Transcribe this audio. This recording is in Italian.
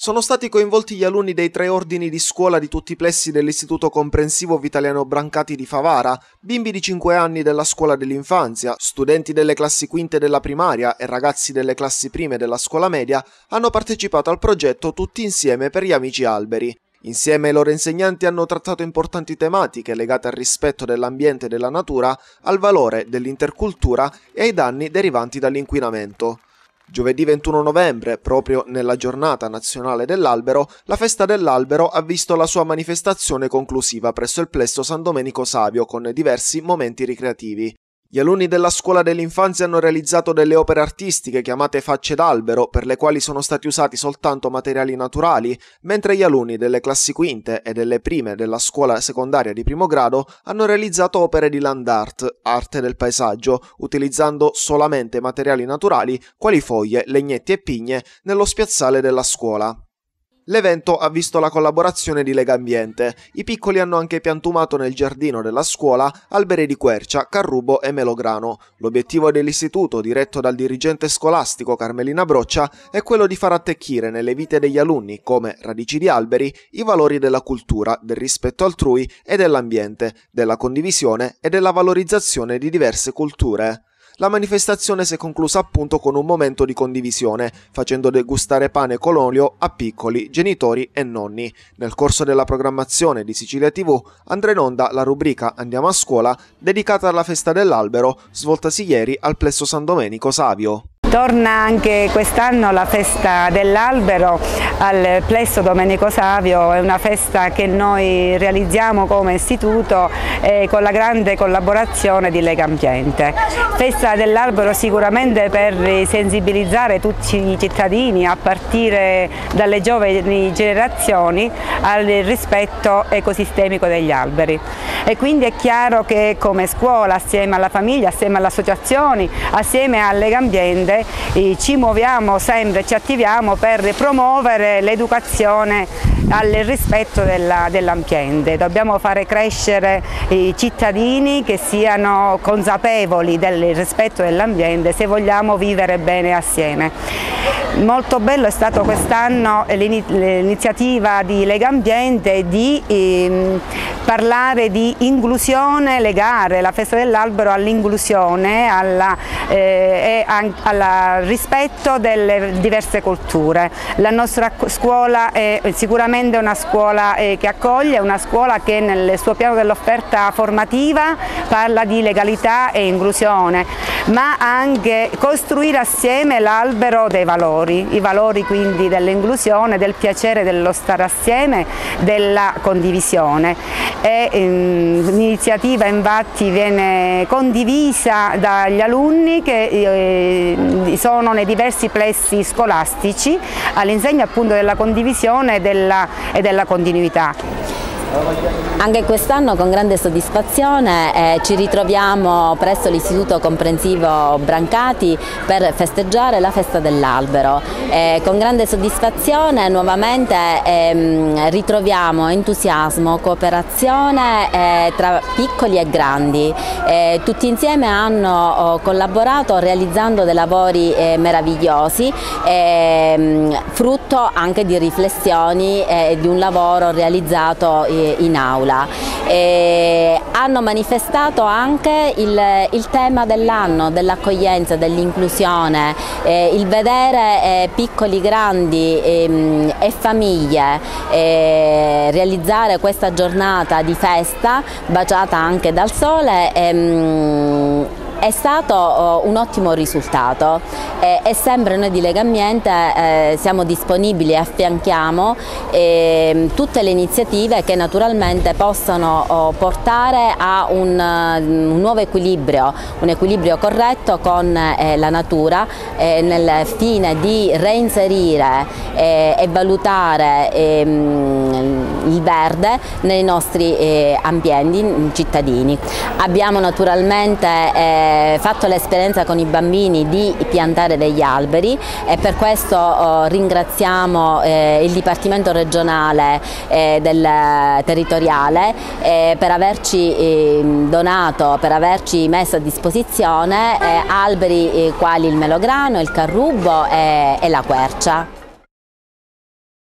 Sono stati coinvolti gli alunni dei 3 ordini di scuola di tutti i plessi dell'Istituto Comprensivo Vitaliano Brancati di Favara, bimbi di 5 anni della scuola dell'infanzia, studenti delle classi quinte della primaria e ragazzi delle classi prime della scuola media hanno partecipato al progetto Tutti insieme per gli amici alberi. Insieme ai loro insegnanti hanno trattato importanti tematiche legate al rispetto dell'ambiente e della natura, al valore dell'intercultura e ai danni derivanti dall'inquinamento. Giovedì 21 novembre, proprio nella giornata nazionale dell'albero, la Festa dell'Albero ha visto la sua manifestazione conclusiva presso il plesso San Domenico Savio con diversi momenti ricreativi. Gli alunni della scuola dell'infanzia hanno realizzato delle opere artistiche chiamate facce d'albero, per le quali sono stati usati soltanto materiali naturali, mentre gli alunni delle classi quinte e delle prime della scuola secondaria di primo grado hanno realizzato opere di land art, arte del paesaggio, utilizzando solamente materiali naturali quali foglie, legnetti e pigne nello spiazzale della scuola. L'evento ha visto la collaborazione di Legambiente. I piccoli hanno anche piantumato nel giardino della scuola alberi di quercia, carrubo e melograno. L'obiettivo dell'istituto, diretto dal dirigente scolastico Carmelina Broccia, è quello di far attecchire nelle vite degli alunni, come radici di alberi, i valori della cultura, del rispetto altrui e dell'ambiente, della condivisione e della valorizzazione di diverse culture. La manifestazione si è conclusa appunto con un momento di condivisione, facendo degustare pane con olio a piccoli, genitori e nonni. Nel corso della programmazione di Sicilia TV andrà in onda la rubrica Andiamo a scuola, dedicata alla Festa dell'Albero, svoltasi ieri al plesso San Domenico Savio. Torna anche quest'anno la Festa dell'Albero al plesso Domenico Savio, è una festa che noi realizziamo come istituto con la grande collaborazione di Legambiente. Festa dell'Albero sicuramente per sensibilizzare tutti i cittadini a partire dalle giovani generazioni al rispetto ecosistemico degli alberi. E quindi è chiaro che come scuola, assieme alla famiglia, assieme alle associazioni, assieme a Legambiente, ci muoviamo sempre, ci attiviamo per promuovere l'educazione al rispetto dell'ambiente. Dobbiamo fare crescere i cittadini che siano consapevoli del rispetto dell'ambiente se vogliamo vivere bene assieme. Molto bello è stato quest'anno l'iniziativa di Legambiente di parlare di inclusione, legare la Festa dell'Albero all'inclusione e al rispetto delle diverse culture. La nostra scuola è sicuramente una scuola che accoglie, una scuola che nel suo piano dell'offerta formativa parla di legalità e inclusione, ma anche costruire assieme l'albero dei valori, i valori quindi dell'inclusione, del piacere dello stare assieme, della condivisione. L'iniziativa infatti viene condivisa dagli alunni che sono nei diversi plessi scolastici all'insegna appunto della condivisione e della continuità. Anche quest'anno con grande soddisfazione ci ritroviamo presso l'Istituto Comprensivo Brancati per festeggiare la Festa dell'Albero. Con grande soddisfazione nuovamente ritroviamo entusiasmo, cooperazione tra piccoli e grandi. Tutti insieme hanno collaborato realizzando dei lavori meravigliosi, frutto anche di riflessioni e di un lavoro realizzato in aula. Hanno manifestato anche il tema dell'anno, dell'accoglienza, dell'inclusione, il vedere piccoli, grandi e famiglie realizzare questa giornata di festa baciata anche dal sole. È stato un ottimo risultato e sempre noi di Legambiente siamo disponibili e affianchiamo tutte le iniziative che naturalmente possano portare a un nuovo equilibrio, un equilibrio corretto con la natura nel fine di reinserire e valutare il verde nei nostri ambienti cittadini. Abbiamo naturalmente fatto l'esperienza con i bambini di piantare degli alberi e per questo ringraziamo il Dipartimento regionale territoriale per averci donato, per averci messo a disposizione alberi quali il melograno, il carrubo e la quercia.